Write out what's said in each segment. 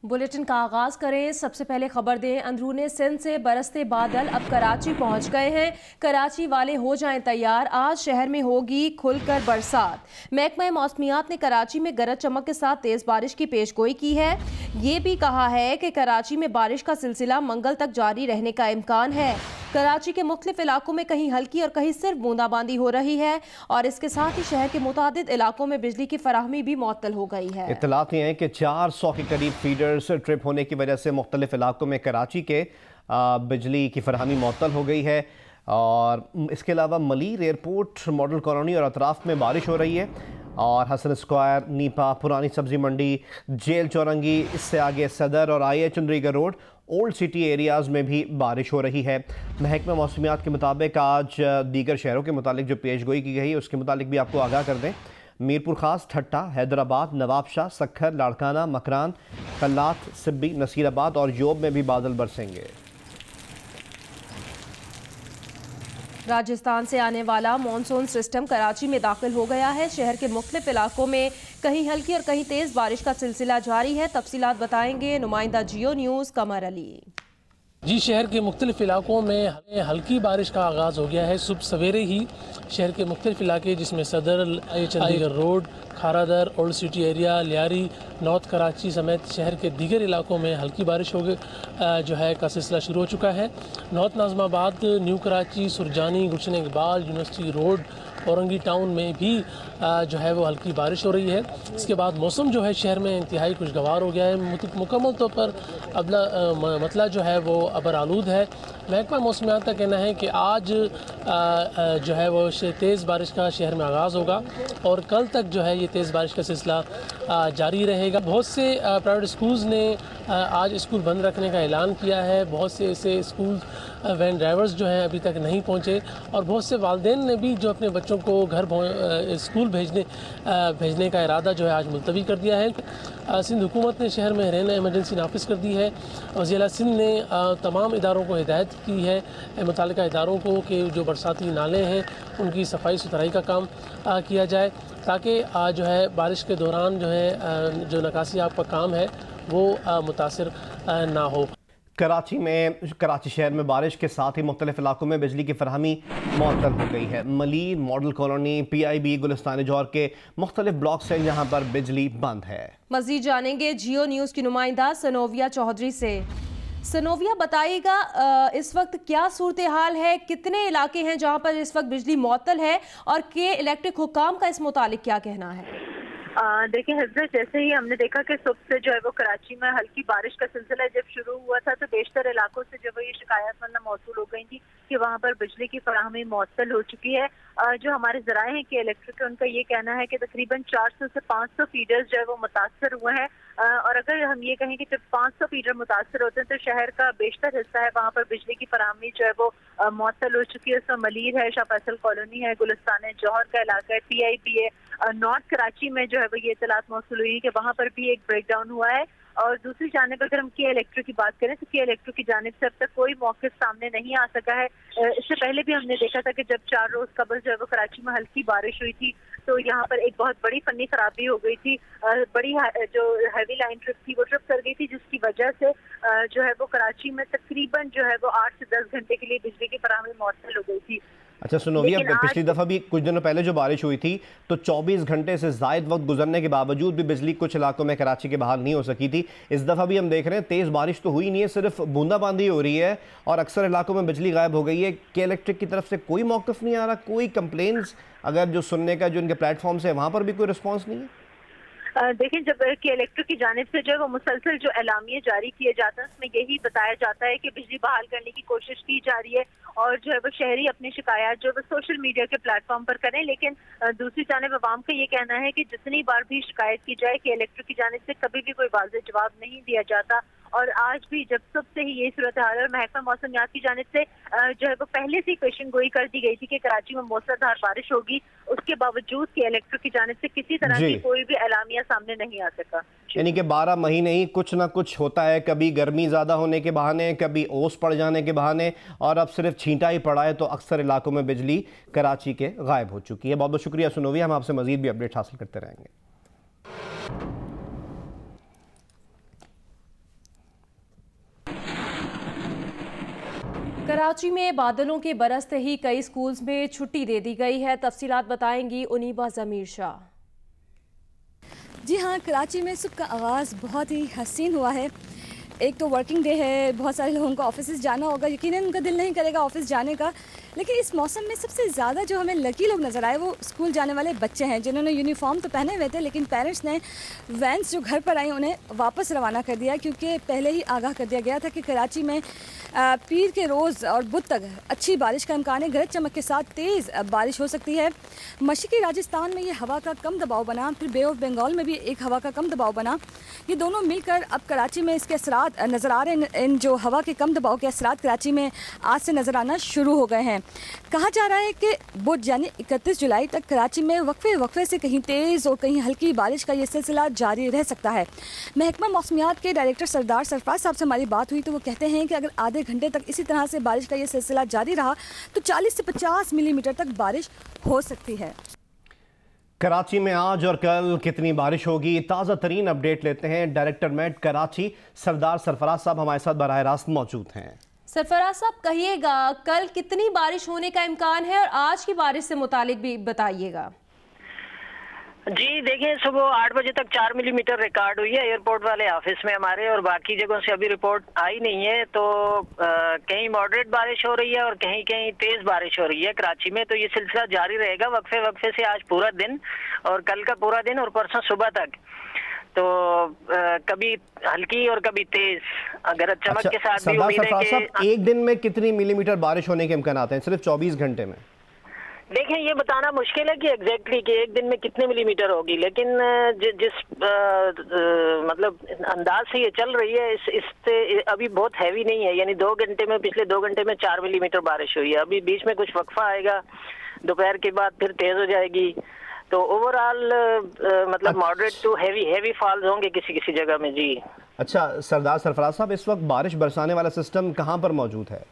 Bulletin का आगाज करें। सबसे पहले खबर दें, अंदरूने सिंध से बरसते बादल अब कराची पहुंच गए हैं। कराची वाले हो जाएं तैयार, आज शहर में होगी खुलकर बरसात। महकमा मौसमियात ने कराची में गरज चमक के साथ तेज बारिश की पेशगोई की है। ये भी कहा है कि कराची में बारिश का सिलसिला मंगल तक जारी रहने का इम्कान है। कराची के मुख्तलिफ इलाकों में कहीं हल्की और कहीं सिर्फ बूंदाबांदी हो रही है और इसके साथ ही शहर के मुतादिद इलाकों में बिजली की फराहमी भी मुअत्तल हो गई है। इत्तलात ये हैं कि 400 के करीब फीडर्स ट्रिप होने की वजह से मुख्तलिफ इलाकों में कराची के बिजली की फराहमी मुअत्तल हो गई है। और इसके अलावा मलीर एयरपोर्ट, मॉडल कॉलोनी और अतराफ में बारिश हो रही है। और हसन स्क्वायर, नीपा, पुरानी सब्जी मंडी, जेल चौरंगी, इससे आगे सदर और I Chundrigar road, old city areas में भी बारिश हो रही है। महकमा मौसमियात के मुताबिक आज दीगर शहरों के मुतालिक जो पेशगोई की गई है उसके मुतालिक भी आपको आगाह कर दें। मीरपुर खास, ठट्टा, हैदराबाद, नवाबशाह, सक्खर, लाड़काना, मकरान, कल्लात, सिब्बी, नसीराबाद और योब में भी बादल बरसेंगे। राजस्थान से आने वाला मॉनसून सिस्टम कराची में दाखिल हो गया है। शहर के मुख्तलिफ इलाकों में कहीं हल्की और कहीं तेज बारिश का सिलसिला जारी है। तफसीलात बताएंगे नुमाइंदा जियो न्यूज़ कमर अली। जी, शहर के मुख्तलिफ इलाकों में हल्की बारिश का आगाज़ हो गया है। सुबह सवेरे ही शहर के मुख्तलिफ इलाके जिसमें सदर, Chandigarh road, Kharadar, old city area, Lyari, north Karachi समेत शहर के दीगर इलाकों में हल्की बारिश हो गई जो है का सिलसिला शुरू हो चुका है। North Nazimabad, new Karachi, Surjani, Gulshan Iqbal, university road, Orangi town में भी जो है वो हल्की बारिश हो रही है। इसके बाद मौसम जो है शहर में इंतहाई खुशगवार हो गया है। मुकम्मल तौर पर मतला जो है वो अबर आलूद है। महकमा मौसमियात का कहना है कि आज जो है वो तेज़ बारिश का शहर में आगाज़ होगा और कल तक जो है ये तेज़ बारिश का सिलसिला जारी रहेगा। बहुत से प्राइवेट स्कूल्स ने आज स्कूल बंद रखने का ऐलान किया है। बहुत से ऐसे स्कूल वैन ड्राइवर्स जो हैं अभी तक नहीं पहुंचे और बहुत से वालिदैन ने भी जो अपने बच्चों को घर स्कूल भेजने का इरादा जो है आज मुलतवी कर दिया है। सिंध हुकूमत ने शहर में रहना इमरजेंसी नाफिज कर दी है। वज़ीर सिंध ने तमाम इदारों को हिदायत की है, मुतालिका इदारों को, कि जो बरसाती नाले हैं उनकी सफाई सुथराई का काम किया जाए ताकि जो है बारिश के दौरान जो है जो निकासी आप का काम है वो मुतासिर ना हो। कराची शहर में बारिश के साथ ही मुख्तलिफ इलाकों में बिजली की फरहमी मुअत्तल हो गई है। Malir, model colony, PIB, Gulistan जौहर के मुख्तलिफ ब्लॉक्स हैं जहाँ पर बिजली बंद है। मजीद जानेंगे जियो न्यूज़ की नुमाइंदा सनोविया चौधरी से। सनोविया, बताइएगा इस वक्त क्या सूरत हाल है, कितने इलाके हैं जहाँ पर इस वक्त बिजली मुअत्तल है और के इलेक्ट्रिक हुकाम का इस मुतालिक क्या कहना है? देखिए हजरत, जैसे ही हमने देखा कि सुबह से जो है वो कराची में हल्की बारिश का सिलसिला जब शुरू हुआ था तो बेशतर इलाकों से जो ये शिकायत मौसूल हो गई थी कि वहाँ पर बिजली की फराहमी मुअत्तल हो चुकी है। जो हमारे ज़राए हैं कि इलेक्ट्रिक, उनका ये कहना है कि तकरीबन 400 से 500 फीडर्स जो है वो मुतासर हुए हैं। और अगर हम ये कहें कि जब 500 फीडर मुतासर होते हैं तो शहर का बेशतर हिस्सा है वहाँ पर बिजली की फराहमी जो है वो मुअत्तल हो चुकी है। उसमें मलीर है, शाह फैसल कॉलोनी है, गुलिस्तान जौहर का इलाका है, PIB है। नॉर्थ कराची में जो है वो ये इत्तलात मौसूल हुई कि वहाँ पर भी एक ब्रेकडाउन हुआ है। और दूसरी जानिब अगर हम के इलेक्ट्रिक की बात करें तो के इलेक्ट्रिक की जानिब से अब तक कोई मौक़िफ़ सामने नहीं आ सका है। इससे पहले भी हमने देखा था कि जब 4 रोज़ कबल जो है वो कराची में हल्की बारिश हुई थी तो यहाँ पर एक बहुत बड़ी फनी खराबी हो गई थी। बड़ी जो हैवी लाइन ट्रिप थी वो ट्रिप कर गई थी, जिसकी वजह से जो है वो कराची में तकरीबन जो है वो 8 से 10 घंटे के लिए बिजली की फराहमी मुअत्तल हो गई थी। अच्छा सुनोविया, पिछली दफ़ा भी कुछ दिनों पहले जो बारिश हुई थी तो 24 घंटे से ज़ायद वक्त गुजरने के बावजूद भी बिजली कुछ इलाकों में कराची के बाहर नहीं हो सकी थी। इस दफ़ा भी हम देख रहे हैं तेज़ बारिश तो हुई नहीं है, सिर्फ बूंदाबांदी हो रही है और अक्सर इलाकों में बिजली गायब हो गई है। के इलेक्ट्रिक की तरफ से कोई मौक़िफ़ नहीं आ रहा, कोई कंप्लेंट्स अगर जो सुनने का जो इनके प्लेटफॉर्म से वहाँ पर भी कोई रिस्पॉन्स नहीं है? देखिए, जब के इलेक्ट्रिक की जानिब से जो है वो मुसलसल जो एलामिया जारी किए जाते हैं उसमें यही बताया जाता है कि बिजली बहाल करने की कोशिश की जा रही है और जो है वो शहरी अपनी शिकायत जो है वो सोशल मीडिया के प्लेटफॉर्म पर करें। लेकिन दूसरी जानिब अवाम का ये कहना है कि जितनी बार भी शिकायत की जाए कि इलेक्ट्रिक की जानिब से कभी भी कोई वाज़ेह जवाब नहीं दिया जाता। और आज भी जब सुबह से ही यही सूरत हाल है और महकमा मौसमियात की जानिब से जो है वो पहले से पेशन गोई कर दी गई थी कि कराची में मूसलाधार बारिश होगी, उसके बावजूद कि इलेक्ट्रिक की जानिब से किसी तरह की कोई भी एलामिया सामने नहीं आ सका। यानी कि 12 महीने ही कुछ ना कुछ होता है, कभी गर्मी ज़्यादा होने के बहाने, कभी ओस पड़ जाने के बहाने, और अब सिर्फ छींटा ही पड़ा है तो अक्सर इलाकों में बिजली कराची के गायब हो चुकी है। बहुत बहुत शुक्रिया सुनोविया, हम आपसे मजीद भी अपडेट हासिल करते रहेंगे। कराची में बादलों के बरसते ही कई स्कूल्स में छुट्टी दे दी गई है। तफसीलात बताएंगी उनीबा ज़मीर शाह। जी हाँ, कराची में सुबह का आगाज़ बहुत ही हसीन हुआ है। एक तो वर्किंग डे है, बहुत सारे लोगों को ऑफिस जाना होगा, यकीनन उनका दिल नहीं करेगा ऑफिस जाने का, लेकिन इस मौसम में सबसे ज़्यादा जो हमें लकी लोग नज़र आए वो स्कूल जाने वाले बच्चे हैं, जिन्होंने यूनिफॉर्म तो पहने हुए थे लेकिन पेरेंट्स ने वैन्स जो घर पर आई उन्हें वापस रवाना कर दिया, क्योंकि पहले ही आगाह कर दिया गया था कि कराची में पीर के रोज़ और बुध तक अच्छी बारिश का इम्कान है। गरज चमक के साथ तेज़ बारिश हो सकती है। मशरक़ी राजस्थान में ये हवा का कम दबाव बना, फिर बे ऑफ बंगाल में भी एक हवा का कम दबाव बना। ये दोनों मिलकर अब कराची में इसके असरात नज़र आ रहे हैं। इन जो हवा के कम दबाव के असरात कराची में आज से नज़र आना शुरू हो गए हैं। कहा जा रहा है कि बुध यानी 31 जुलाई तक कराची में वक्फे से कहीं तेज़ और कहीं हल्की बारिश का ये सिलसिला जारी रह सकता है। महकमा मौसमियात के डायरेक्टर सरदार सरफराज साहब से हमारी बात हुई तो वो कहते हैं कि अगर आधे घंटे तक इसी तरह से बारिश का ये सिलसिला जारी रहा तो 40 से 50 मिलीमीटर तक बारिश हो सकती है। कराची में आज और कल कितनी बारिश होगी, ताज़ा तरीन अपडेट लेते हैं। डायरेक्टर मेट कराची सरदार सरफराज साहब हमारे साथ बराह रास्त मौजूद हैं। सरफराज साहब, कहिएगा कल कितनी बारिश होने का इम्कान है और आज की बारिश से मुतालिक भी बताइएगा। जी देखिए, सुबह 8 बजे तक 4 मिलीमीटर रिकॉर्ड हुई है एयरपोर्ट वाले ऑफिस में हमारे, और बाकी जगहों से अभी रिपोर्ट आई नहीं है। तो कहीं मॉडरेट बारिश हो रही है और कहीं कहीं तेज बारिश हो रही है कराची में। तो ये सिलसिला जारी रहेगा वक्फे से आज पूरा दिन और कल का पूरा दिन और परसों सुबह तक। तो कभी हल्की और कभी तेज, अगर चमक के साथ भी उम्मीद है कि एक दिन में कितनी मिलीमीटर बारिश होने के इम्कान आते हैं सिर्फ 24 घंटे में? देखें, ये बताना मुश्किल है कि एग्जैक्टली कि एक दिन में कितने मिलीमीटर होगी, लेकिन जिस मतलब अंदाज से ये चल रही है इससे अभी बहुत हैवी नहीं है। यानी 2 घंटे में, पिछले 2 घंटे में 4 मिलीमीटर बारिश हुई है। अभी बीच में कुछ वक्फा आएगा, दोपहर के बाद फिर तेज हो जाएगी। तो ओवरऑल मतलब मॉडरेट टू हैवी फॉल्स होंगे किसी किसी जगह में। जी अच्छा सरदार सरफराज साहब, इस वक्त बारिश बरसाने वाला सिस्टम कहाँ पर मौजूद है?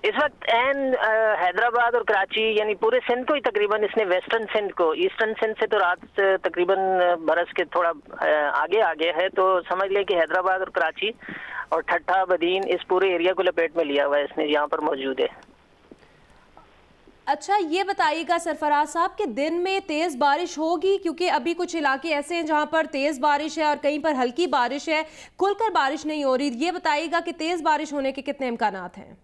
इस वक्त हैदराबाद और कराची यानी पूरे सिंध को ही तकरीबन इसने, वेस्टर्न सिंध को, ईस्टर्न सिंध से तो रात तकरीबन बरस के थोड़ा आगे है। तो समझ लें कि हैदराबाद और कराची और ठट्ठा बदीन इस पूरे एरिया को लपेट में लिया हुआ है इसने, यहाँ पर मौजूद है। अच्छा, ये बताइएगा सरफराज साहब कि दिन में तेज़ बारिश होगी, क्योंकि अभी कुछ इलाके ऐसे हैं जहां पर तेज़ बारिश है और कहीं पर हल्की बारिश है, खुलकर बारिश नहीं हो रही। ये बताइएगा कि तेज़ बारिश होने के कितने इम्कानात हैं?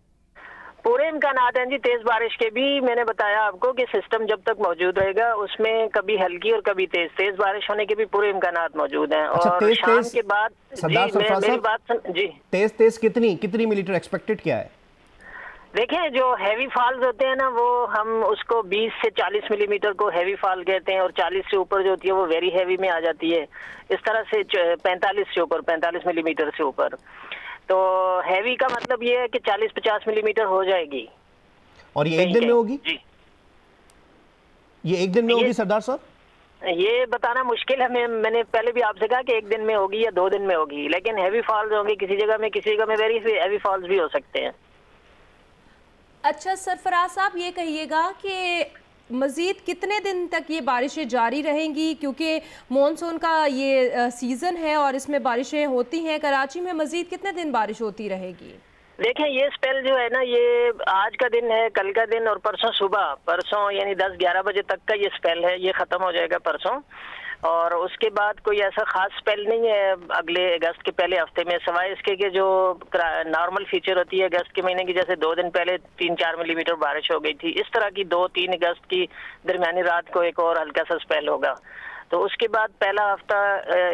पूरे इम्कानात हैं जी तेज बारिश के भी। मैंने बताया आपको कि सिस्टम जब तक मौजूद रहेगा उसमें कभी हल्की और कभी तेज बारिश होने के भी पूरे इम्कानात मौजूद हैं। अच्छा, और शाम के बाद मेरी बात जी, तेज कितनी मिलीमीटर एक्सपेक्टेड क्या है? देखें, जो हैवी फॉल्स होते हैं ना, वो हम उसको 20 से 40 मिलीमीटर को हैवी फॉल कहते हैं, और 40 से ऊपर जो होती है वो वेरी हैवी में आ जाती है। इस तरह से 45 से ऊपर, 45 मिलीमीटर से ऊपर। तो हैवी का मतलब ये है कि 40-50 मिलीमीटर हो जाएगी। और ये एक दिन में होगी? जी, ये एक दिन में होगी सरदार साहब? ये बताना मुश्किल है। मैंने पहले भी आपसे कहा कि एक दिन में होगी या 2 दिन में होगी, लेकिन हैवी फॉल्स होंगे किसी जगह में वेरी हैवी फॉल्स भी हो सकते हैं। अच्छा सरफराज साहब, ये कहिएगा कि मज़ीद कितने दिन तक ये बारिशें जारी रहेंगी, क्योंकि मॉनसून का ये सीज़न है और इसमें बारिशें होती हैं। कराची में मज़ीद कितने दिन बारिश होती रहेगी? देखें, ये स्पेल जो है ना, ये आज का दिन है, कल का दिन और परसों यानी 10-11 बजे तक का ये स्पेल है। ये ख़त्म हो जाएगा परसों, और उसके बाद कोई ऐसा खास स्पेल नहीं है अगले अगस्त के पहले हफ्ते में, सिवाय इसके कि जो नॉर्मल फीचर होती है अगस्त के महीने की, जैसे 2 दिन पहले 3-4 मिलीमीटर बारिश हो गई थी, इस तरह की 2-3 अगस्त की दरमियानी रात को एक और हल्का सा स्पेल होगा। तो उसके बाद पहला हफ्ता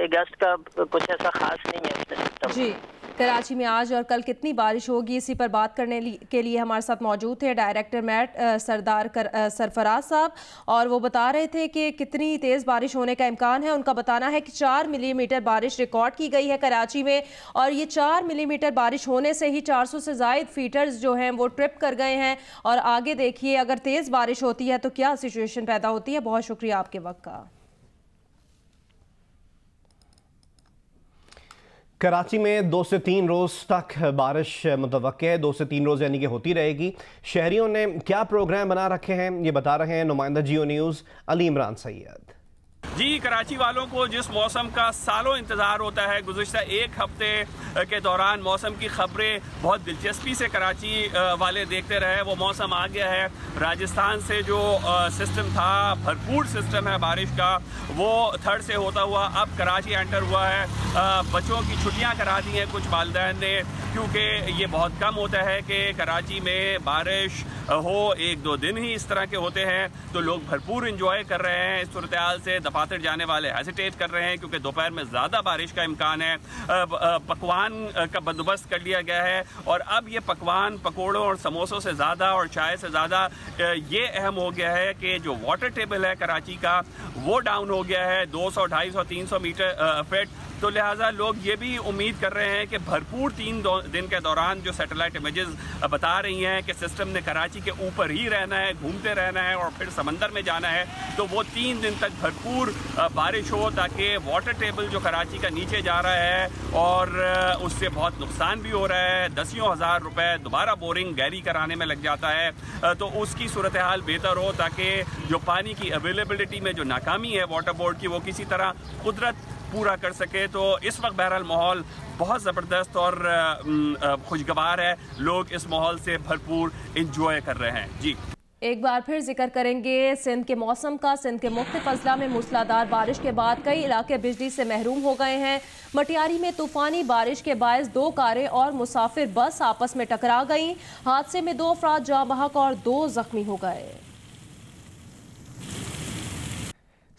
अगस्त का कुछ ऐसा खास नहीं है इसमें सिस्टम। जी, कराची में आज और कल कितनी बारिश होगी, इसी पर बात करने के लिए हमारे साथ मौजूद थे डायरेक्टर मेट सरदार सरफराज साहब, और वो बता रहे थे कि कितनी तेज़ बारिश होने का इम्कान है। उनका बताना है कि 4 मिलीमीटर बारिश रिकॉर्ड की गई है कराची में, और ये 4 मिलीमीटर बारिश होने से ही 400 से ज़ायद फीटर्स जो हैं वो ट्रिप कर गए हैं। और आगे देखिए, अगर तेज़ बारिश होती है तो क्या सिचुएशन पैदा होती है। बहुत शुक्रिया आपके वक्त का। कराची में 2 से 3 रोज़ तक बारिश मुतवक्के है, 2 से 3 रोज़ यानी कि होती रहेगी। शहरियों ने क्या प्रोग्राम बना रखे हैं, ये बता रहे हैं नुमाइंदा जियो न्यूज़ अली इमरान सैयद। जी, कराची वालों को जिस मौसम का सालों इंतज़ार होता है, गुज़िश्ता एक हफ्ते के दौरान मौसम की खबरें बहुत दिलचस्पी से कराची वाले देखते रहे, वो मौसम आ गया है। राजस्थान से जो सिस्टम था, भरपूर सिस्टम है बारिश का, वो थर्ड से होता हुआ अब कराची एंटर हुआ है। बच्चों की छुट्टियां करा दी हैं कुछ वालिदैन ने, क्योंकि ये बहुत कम होता है कि कराची में बारिश हो, 1-2 दिन ही इस तरह के होते हैं, तो लोग भरपूर इंजॉय कर रहे हैं। इस सूरत हाल से दफातर जाने वाले हेजिटेट कर रहे हैं, क्योंकि दोपहर में ज़्यादा बारिश का इम्कान है। पकवान का बंदोबस्त कर लिया गया है, और अब ये पकवान पकौड़ों और समोसों से ज़्यादा और चाय से ज़्यादा ये अहम हो गया है कि जो वाटर टेबल है कराची का, वो डाउन हो गया है 200, 250, 300 मीटर फीट। तो लिहाजा लोग ये भी उम्मीद कर रहे हैं कि भरपूर 3 दिन के दौरान जो सैटेलाइट इमेजेस बता रही हैं कि सिस्टम ने कराची के ऊपर ही रहना है, घूमते रहना है और फिर समंदर में जाना है, तो वो 3 दिन तक भरपूर बारिश हो, ताकि वाटर टेबल जो कराची का नीचे जा रहा है और उससे बहुत नुकसान भी हो रहा है। दसियों हज़ार रुपए दोबारा बोरिंग गहरी कराने में लग जाता है, तो उसकी सूरत हाल बेहतर हो, ताकि जो पानी की अवेलेबिलिटी में जो नाकामी है वाटर बोर्ड की, वो किसी तरह कुदरत पूरा कर सके। तो इस वक्त बहरहाल माहौल बहुत ज़बरदस्त और खुशगवार है, लोग इस माहौल से भरपूर इंजॉय कर रहे हैं। जी, एक बार फिर जिक्र करेंगे सिंध के मौसम का। सिंध के मुख्तलिफ अजला में मूसलाधार बारिश के बाद कई इलाके बिजली से महरूम हो गए हैं। मटियारी में तूफानी बारिश के बायस 2 कारें और मुसाफिर बस आपस में टकरा गईं। हादसे में 2 अफराद जाँ बहक और 2 जख्मी हो गए।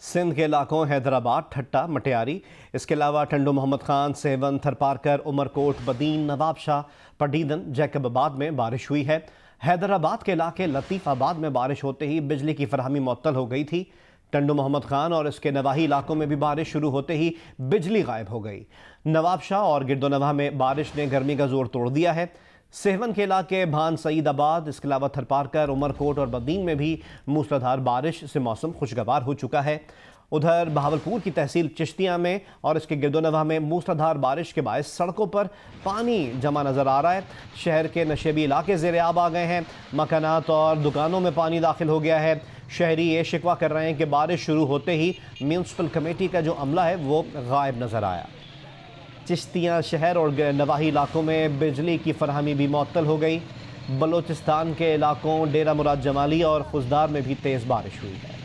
सिंध के इलाकों हैदराबाद, ठट्टा, मटियारी, इसके अलावा टंडो मोहम्मद खान, सेवन, थरपारकर, उमरकोट, बदीन, नवाबशाह, पडीदन, जैकबाबाद में बारिश हुई है। हैदराबाद के इलाके लतीफ़ाबाद में बारिश होते ही बिजली की फरहमी मुअत्तल हो गई थी। टंडो मोहम्मद खान और इसके नवाही इलाकों में भी बारिश शुरू होते ही बिजली गायब हो गई। नवाबशाह और गिरदोनवाह में बारिश ने गर्मी का जोर तोड़ दिया है। सेवन के इलाके भान सईदाबाद, इसके अलावा थरपारकर, उमरकोट और बदीन में भी मूसलाधार बारिश से मौसम खुशगवार हो चुका है। उधर बहावलपुर की तहसील चिश्तिया में और इसके गिरदोनवाह में मूसलाधार बारिश के बायस सड़कों पर पानी जमा नज़र आ रहा है। शहर के नशेबी इलाके ज़ेर-ए-आब आ गए हैं, मकानात और दुकानों में पानी दाखिल हो गया है। शहरी ये शिकवा कर रहे हैं कि बारिश शुरू होते ही म्यूनसिपल कमेटी का जो अमला है वो गायब नज़र आया। चिश्तिया शहर और नवाही इलाकों में बिजली की फरहमी भी मुअत्तल हो गई। बलोचिस्तान के इलाकों डेरा मुराद जमाली और खुजदार में भी तेज़ बारिश हुई है।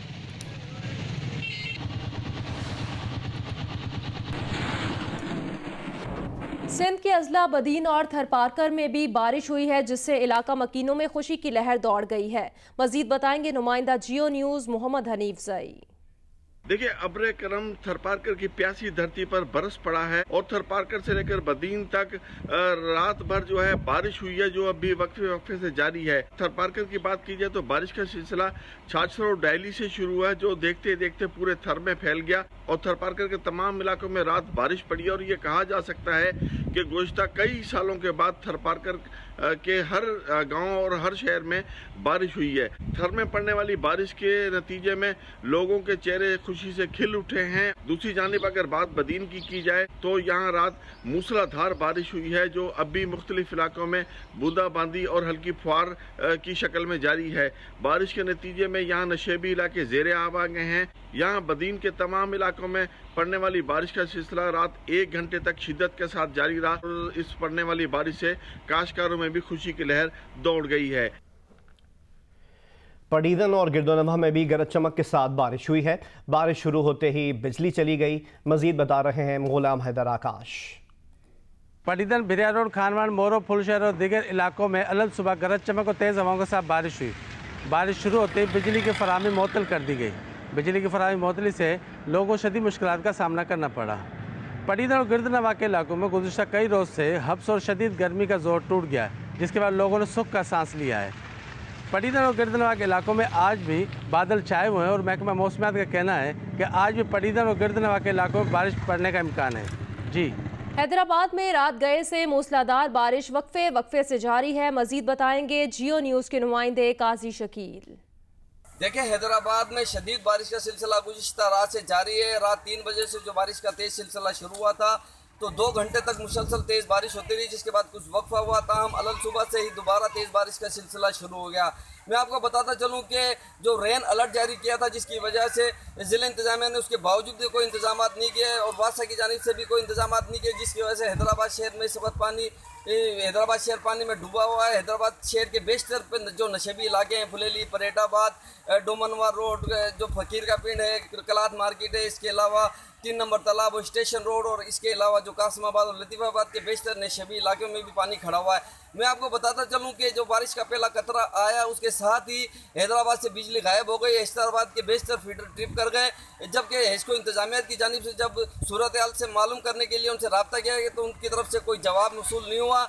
सिंध के अजला बदीन और थरपारकर में भी बारिश हुई है, जिससे इलाका मकीनों में खुशी की लहर दौड़ गई है। मजीद बताएंगे नुमाइंदा जियो न्यूज़ मोहम्मद हनीफ ज़ई। देखिए, अब्र करम थरपारकर की प्यासी धरती पर बरस पड़ा है और थरपारकर से लेकर बदीन तक रात भर जो है बारिश हुई है, जो अभी वक्फे से जारी है। थरपारकर की बात की जाए तो बारिश का सिलसिला छाछर और डायली से शुरू हुआ, जो देखते देखते पूरे थर में फैल गया और थरपारकर के तमाम इलाकों में रात बारिश पड़ी। और ये कहा जा सकता है कि गुज़िश्ता कई सालों के बाद थरपारकर के हर गांव और हर शहर में बारिश हुई है। थर में पड़ने वाली बारिश के नतीजे में लोगों के चेहरे खुशी से खिल उठे हैं। दूसरी जानिब अगर बात बदीन की जाए तो यहाँ रात मूसलाधार बारिश हुई है, जो अब भी मुख्तलिफ इलाकों में बूंदाबांदी और हल्की फुहार की शक्ल में जारी है। बारिश के नतीजे में यहाँ नशेबी इलाके ज़ेर-ए-आब आ गए हैं। यहाँ बदीन के तमाम इलाकों में पड़ने वाली बारिश का सिलसिला रात 1 घंटे तक शिद्दत के साथ जारी रहा और इस पड़ने वाली बारिश से काश्तकारों में भी खुशी की लहर दौड़ गई है। पडीदन और गिरदोनवाह में भी गरज चमक के साथ बारिश हुई है। बारिश शुरू होते ही बिजली चली गई। मजीद बता रहे हैं गुलाम हैदर आकाश। पडीदन, बिरिया रोड, खानवान, मोरो, फुलशहर और दीगर इलाकों में अलग सुबह गरज चमक और तेज़ हवाओं के साथ बारिश हुई। बारिश शुरू होते ही बिजली की फराहमी मुअत्तल कर दी गई। बिजली की फराहमी मुअत्तली से लोगों को शदीद मुश्किलात का सामना करना पड़ा। पडीदन और गिरदोनवाह के इलाकों में गुज़िश्ता कई रोज़ से हब्स और शदीद गर्मी का जोर टूट गया, जिसके बाद लोगों ने सुख का सांस लिया है। पडीदन और गिरदोनवाह के इलाकों में आज भी बादल छाए हुए हैं और महकमा मौसमियात का कहना है कि आज भी पडीदन और गिरदोनवाह के इलाकों में बारिश पड़ने का इम्कान है। जी, हैदराबाद में रात गए से मूसलाधार बारिश वक्फे से जारी है। मजीद बताएंगे जियो न्यूज़ के नुमाइंदे काजी शकील। देखिए, हैदराबाद में शदीद बारिश का सिलसिला गुज़िश्ता रात से जारी है। रात 3 बजे से जो बारिश का तेज़ सिलसिला शुरू हुआ था तो 2 घंटे तक मुसलसल तेज़ बारिश होती रही, जिसके बाद कुछ वक्फा हुआ। ताहम अलग सुबह से ही दोबारा तेज़ बारिश का सिलसिला शुरू हो गया। मैं आपको बताता चलूँ कि जो रेन अलर्ट जारी किया था, जिसकी वजह से ज़िला इंतजामिया ने उसके बावजूद भी कोई इंतजाम नहीं किए और बादशाह की जानिब से भी कोई इंतजाम नहीं किए, जिसकी वजह से हैदराबाद शहर में इस वक्त हैदराबाद शहर पानी में डूबा हुआ है। हैदराबाद शहर के बेशतर पे जो नशेबी इलाके हैं, फुलेली, परेटाबाद, डोमनवा रोड, जो फकीर का पिंड है, कलात मार्केट है, इसके अलावा 3 नंबर तालाब, स्टेशन रोड और इसके अलावा जो कासिमाबाद और लतीफ़ाबाद के बेशतर नशेबी इलाकों में भी पानी खड़ा हुआ है। मैं आपको बताता चलूँ कि जो बारिश का पहला कतरा आया उसके साथ ही हैदराबाद से बिजली गायब हो गई, हैदराबाद के बेशतर फीडर ट्रिप कर गए, जबकि इसको इंतजामिया की जानिब से जब सूरत हाल से मालूम करने के लिए उनसे रब्ता किया गया तो उनकी तरफ से कोई जवाब मौसूल नहीं हुआ।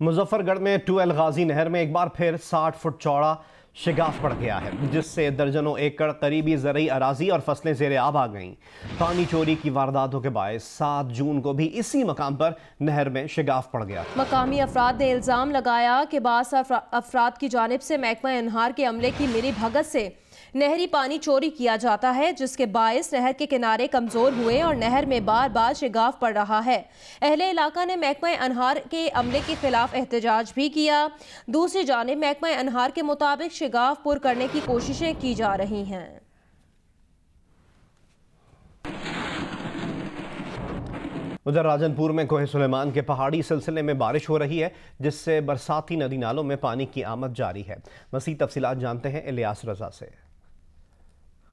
मुजफ्फरगढ़ में टूएल गाजी नहर में एक बार फिर 60 फुट चौड़ा शिगाफ पड़ गया है, जिससे दर्जनों एकड़ करीबी ज़रई अराजी और फसलें ज़ेरे आब आ गईं। पानी चोरी की वारदातों के बायस 7 जून को भी इसी मकाम पर नहर में शिगाफ पड़ गया। मकामी अफराद ने इल्ज़ाम लगाया कि बास अफराद की जानिब से महकमा अनहार के अमले की मिली भगत से नहरी पानी चोरी किया जाता है, जिसके बायस नहर के किनारे कमज़ोर हुए और नहर में बार बार शिगाफ पड़ रहा है। अहले इलाका ने महकमा अनहार के अमले के खिलाफ एहतजाज भी किया। दूसरी जानिब महकमा अनहार के मुताबिक शिगाफ पुर करने की कोशिशें की जा रही हैं। उधर राजनपुर में कोहे सुलेमान के पहाड़ी सिलसिले में बारिश हो रही है, जिससे बरसाती नदी नालों में पानी की आमद जारी है। मज़ीद तफसीलात जानते हैं इलियास रजा से।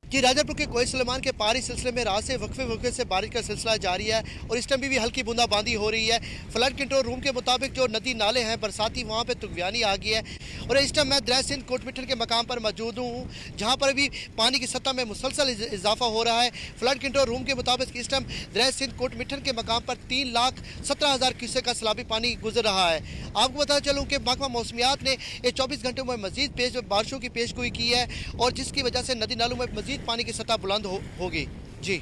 कि राजनपुर के कोहे सुलेमान के पहाड़ी सिलसिले में रात से वक्फे से बारिश का सिलसिला जारी है और इस टाइम भी हल्की बूंदाबांदी हो रही है। फ्लड कंट्रोल रूम के मुताबिक जो नदी नाले हैं बरसाती, वहाँ पे तुगयानी आ गई है और इस टाइम मैं दरिया सिंध कोटमिठन के मकाम पर मौजूद हूँ, जहाँ पर भी पानी की सतह में मुसलसल इजाफा हो रहा है। फ्लड कंट्रोल रूम के मुताबिक इस टाइम दरिया सिंध कोटमिठन के मकाम पर 3,17,000 क्यूसेक का सैलाबी पानी गुजर रहा है। आपको बता चलूँ कि महकमा मौसमियात ने 24 घंटों में मजीद बारिशों की पेशगोई की है और जिसकी वजह से नदी नालों में मजीद पानी की सतह बुलंद होगी। जी,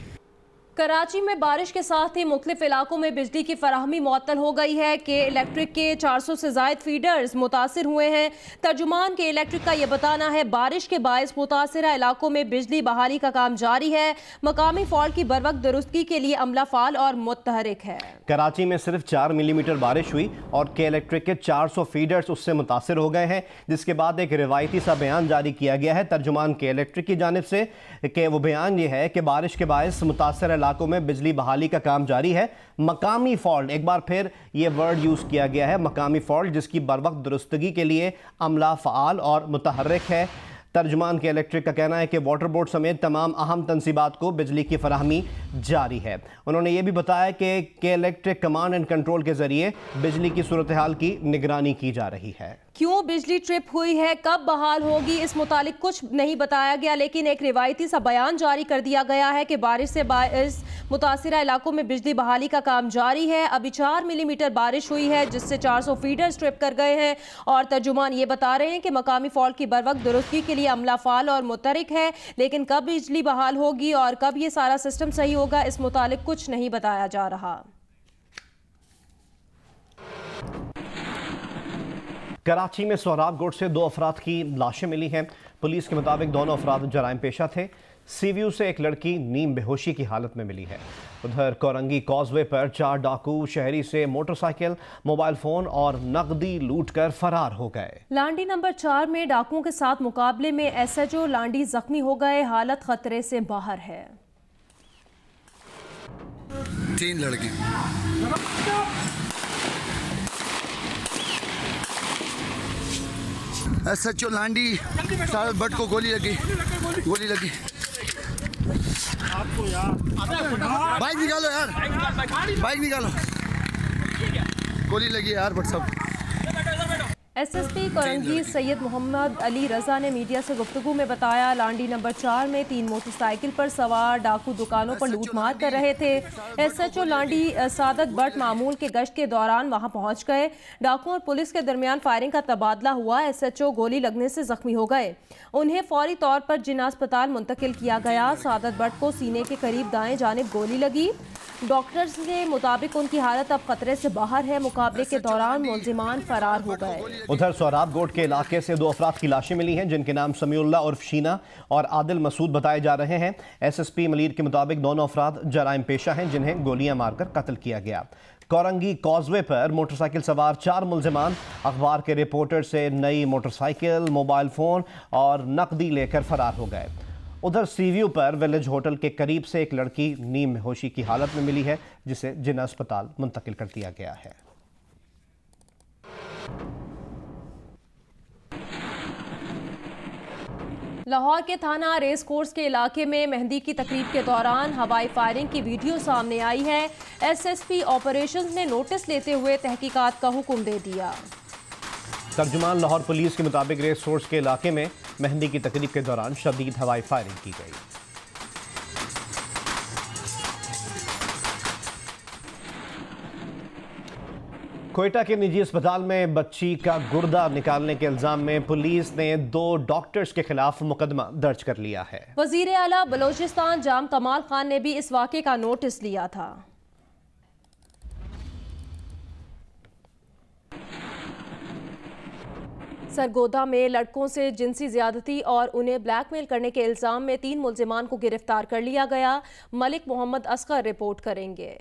कराची में बारिश के साथ ही मुख्तलिफ इलाकों में बिजली की फराहमी मुअत्तल हो गई है कि इलेक्ट्रिक के 400 से ज़ायद फीडर्स मुतासिर हुए हैं। तर्जुमान के इलेक्ट्रिक का यह बताना है बारिश के बायस मुतासिरा इलाकों में बिजली बहाली का काम जारी है। मकामी फॉल्ट की बरवक्त दुरुस्ती के लिए अमला फाल और मुतहरिक है। कराची में सिर्फ 4 मिलीमीटर बारिश हुई और के इलेक्ट्रिक के 400 फीडर्स उससे मुतासिर हो गए हैं, जिसके बाद एक रिवायती सा बयान जारी किया गया है तर्जुमान के इलेक्ट्रिक की जानिब से कि वो बयान ये है कि बारिश के बायस मुतासिर इलाकों में बिजली बहाली का काम जारी है। मकामी फॉल्ट, एक बार फिर ये वर्ड यूज़ किया गया है, मकामी फॉल्ट, जिसकी बरवक्त दुरुस्तगी के लिए अमला फ़आल और मुतहर्रिक है। तर्जुमान के इलेक्ट्रिक का कहना है कि वाटर बोर्ड समेत तमाम अहम तनसीबात को बिजली की फराहमी जारी है। उन्होंने ये भी बताया कि इलेक्ट्रिक कमांड एंड कंट्रोल के ज़रिए बिजली की सूरत हाल की निगरानी की जा रही है। क्यों बिजली ट्रिप हुई है, कब बहाल होगी, इस मुतालिक कुछ नहीं बताया गया, लेकिन एक रिवायती सा बयान जारी कर दिया गया है कि बारिश से बायस मुतासिरा इलाकों में बिजली बहाली का काम जारी है। अभी 4 मिलीमीटर बारिश हुई है, जिससे 400 फीडर्स ट्रिप कर गए हैं और तर्जुमान ये बता रहे हैं कि मकामी फॉल्ट की बरवक्त दुरुस्ती के लिए अमला फाल और मुतहरिक है, लेकिन कब बिजली बहाल होगी और कब ये सारा सिस्टम सही होगा, इस मुतालिक कुछ नहीं बताया जा रहा। कराची में सोहराबगोट से 2 अफराद की लाशें मिली हैं। पुलिस के मुताबिक दोनों अफराद जराइम पेशा थे। सीव्यू से एक लड़की नीम बेहोशी की हालत में मिली है। उधर कोरंगी कॉजवे पर 4 डाकू शहरी से मोटरसाइकिल, मोबाइल फोन और नकदी लूटकर फरार हो गए। लांडी नंबर 4 में डाकुओं के साथ मुकाबले में एसएचओ लांडी जख्मी हो गए, हालत खतरे से बाहर है। 3 लड़के एसएचओ लांडी सारद भट्ट को गोली लगी। आपको यार बाइक निकालो यार, बाइक निकालो, गोली लगी यार भट्ट साहब। एसएसपी कोरंगी सैयद मोहम्मद अली रजा ने मीडिया से गुफ्तगू में बताया, लांडी नंबर 4 में 3 मोटरसाइकिल पर सवार डाकू दुकानों पर लूटमार कर रहे थे। एसएचओ लांडी सादत भट्ट मामूल के गश्त के दौरान वहां पहुंच गए। डाकुओं और पुलिस के दरमियान फायरिंग का तबादला हुआ। एसएचओ गोली लगने से जख्मी हो गए। उन्हें फौरी तौर पर जिन्ना अस्पताल मुंतकिल किया गया। सादत भट्ट को सीने के करीब दाएं जानिब गोली लगी। डॉक्टर्स के मुताबिक उनकी हालत अब खतरे से बाहर है। मुकाबले के दौरान मुलजिमान फरार हो गए। उधर सोहराबगोट के इलाके से 2 अफराद की लाशें मिली हैं, जिनके नाम समीउल्ला उर्फ शीना और आदिल मसूद बताए जा रहे हैं। एसएसपी मलीर के मुताबिक दोनों अफराद जराइम पेशा हैं, जिन्हें गोलियां मारकर कत्ल किया गया। कोरंगी कॉजवे पर मोटरसाइकिल सवार 4 मुलजिमान अखबार के रिपोर्टर से नई मोटरसाइकिल, मोबाइल फ़ोन और नकदी लेकर फरार हो गए। उधर सीव्यू पर विलेज होटल के करीब से एक लड़की नीम बेहोशी की हालत में मिली है, जिसे जिन्ना अस्पताल मुंतकिल कर दिया गया है। लाहौर के थाना रेस कोर्स के इलाके में मेहंदी की तकरीब के दौरान हवाई फायरिंग की वीडियो सामने आई है। एसएसपी ऑपरेशंस ने नोटिस लेते हुए तहकीकात का हुक्म दे दिया। तर्जुमान लाहौर पुलिस के मुताबिक रेस कोर्स के इलाके में मेहंदी की तकरीब के दौरान शदीद हवाई फायरिंग की गई। कोयटा के निजी अस्पताल में बच्ची का गुर्दा निकालने के इल्जाम में पुलिस ने 2 डॉक्टर्स के खिलाफ मुकदमा दर्ज कर लिया है। वजीर आला बलोचिस्तान जाम कमाल खान ने भी इस वाक़े का नोटिस लिया था। सरगोदा में लड़कों से जिनसी ज्यादती और उन्हें ब्लैकमेल करने के इल्जाम में 3 मुलजिमान को गिरफ्तार कर लिया गया। मलिक मोहम्मद असगर रिपोर्ट करेंगे।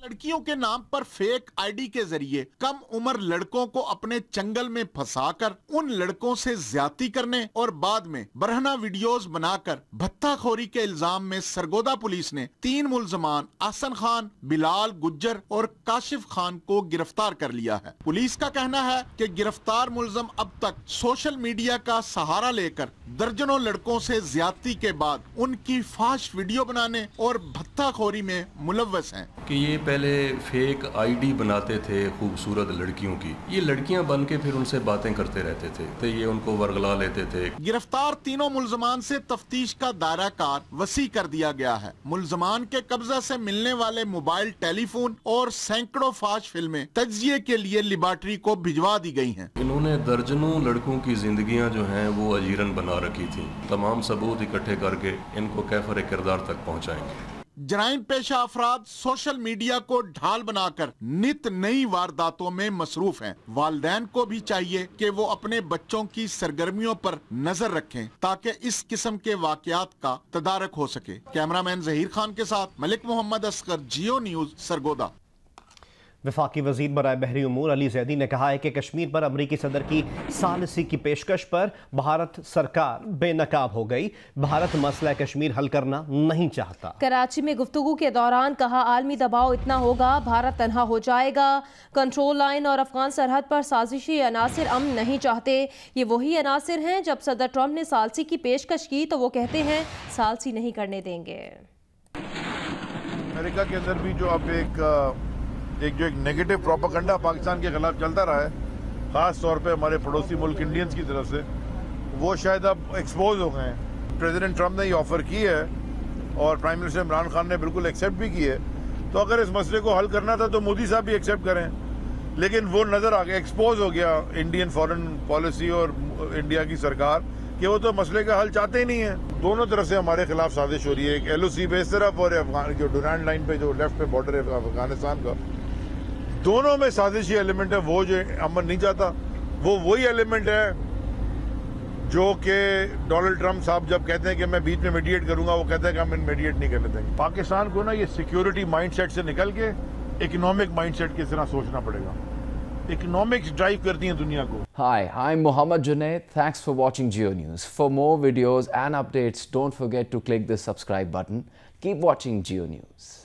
लड़कियों के नाम पर फेक आईडी के जरिए कम उम्र लड़कों को अपने चंगल में फंसाकर उन लड़कों से ज्यादती करने और बाद में बरहना वीडियोस बनाकर भत्ताखोरी के इल्जाम में सरगोदा पुलिस ने 3 मुलजमान आसन खान, बिलाल गुज्जर और काशिफ खान को गिरफ्तार कर लिया है। पुलिस का कहना है कि गिरफ्तार मुलजम अब तक सोशल मीडिया का सहारा लेकर दर्जनों लड़कों से ज्यादती के बाद उनकी फाश वीडियो बनाने और भत्ताखोरी में मुलव्वस हैं। कि ये पहले फेक आईडी बनाते थे खूबसूरत लड़कियों की, ये लड़कियां बन के फिर उनसे बातें करते रहते थे तो ये उनको वर्गला लेते थे। गिरफ्तार तीनों मुलजमान से तफ्तीश का दायरा कार वसी कर दिया गया है। मुलजमान के कब्जा से मिलने वाले मोबाइल, टेलीफोन और सैकड़ों फाश फिल्में तज्जिए के लिए लिबार्ट्री को भिजवा दी गई हैं। इन्होंने दर्जनों लड़कों की जिंदगियां जो हैं वो अजीरन बना रखी थी। तमाम सबूत इकट्ठे करके इनको कैफर किरदार तक पहुँचाएंगे। जराइम पेशा अफराद सोशल मीडिया को ढाल बनाकर नित नई वारदातों में मसरूफ हैं। वालिदैन को भी चाहिए कि वो अपने बच्चों की सरगर्मियों पर नजर रखें ताकि इस किस्म के वाकयात का तदारक हो सके। कैमरामैन जहीर खान के साथ मलिक मोहम्मद असगर, जियो न्यूज, सरगोदा। वफाकी वजीर बराए बहरी उमूर अली जैदी ने कहा है कि कश्मीर पर अमरीकी सदर की सालिसी की पेशकश पर भारत सरकार बेनकाब हो गई। भारत मसला कश्मीर हल करना नहीं चाहता। कराची में गुफ्तगू के दौरान कहा, आलमी दबाव इतना होगा भारत तन्हा हो जाएगा। कंट्रोल लाइन और अफगान सरहद पर साजिशी अनासिर अमन नहीं चाहते। ये वही अनासिर हैं जब सदर ट्रंप ने सालसी की पेशकश की तो वो कहते हैं सालसी नहीं करने देंगे। अमेरिका के अंदर भी जो अब एक नेगेटिव प्रोपेगेंडा पाकिस्तान के खिलाफ चलता रहा है, खास तौर पे हमारे पड़ोसी मुल्क इंडियंस की तरफ से, वो शायद अब एक्सपोज हो गए हैं। प्रेसिडेंट ट्रंप ने ये ऑफर की है और प्राइम मिनिस्टर इमरान खान ने बिल्कुल एक्सेप्ट भी की है। तो अगर इस मसले को हल करना था तो मोदी साहब भी एक्सेप्ट करें, लेकिन वो नजर आ गया, एक्सपोज हो गया इंडियन फॉरेन पॉलिसी और इंडिया की सरकार कि वो तो मसले का हल चाहते ही नहीं है। दोनों तरफ से हमारे खिलाफ साजिश हो रही है, एक LOC पे इस तरफ और अफगान जो डुरांड लाइन पे जो लेफ्ट पे बॉर्डर है अफगानिस्तान का, दोनों में साजिशी एलिमेंट है। वो जो अमन नहीं चाहता वो वही एलिमेंट है जो कि डोनाल्ड ट्रंप साहब जब कहते हैं कि मैं बीच में मीडिएट करूंगा, वो कहते हैं कि हम मीडिएट नहीं करने देंगे। पाकिस्तान को ना ये सिक्योरिटी माइंडसेट से निकल के इकोनॉमिक माइंडसेट की तरह सोचना पड़ेगा। इकोनॉमिक्स ड्राइव करती हैं दुनिया को। Hi, I'm Mohammed Junaid. Thanks for watching Geo News. For more videos and updates, don't forget to click the subscribe button. Keep watching Geo News.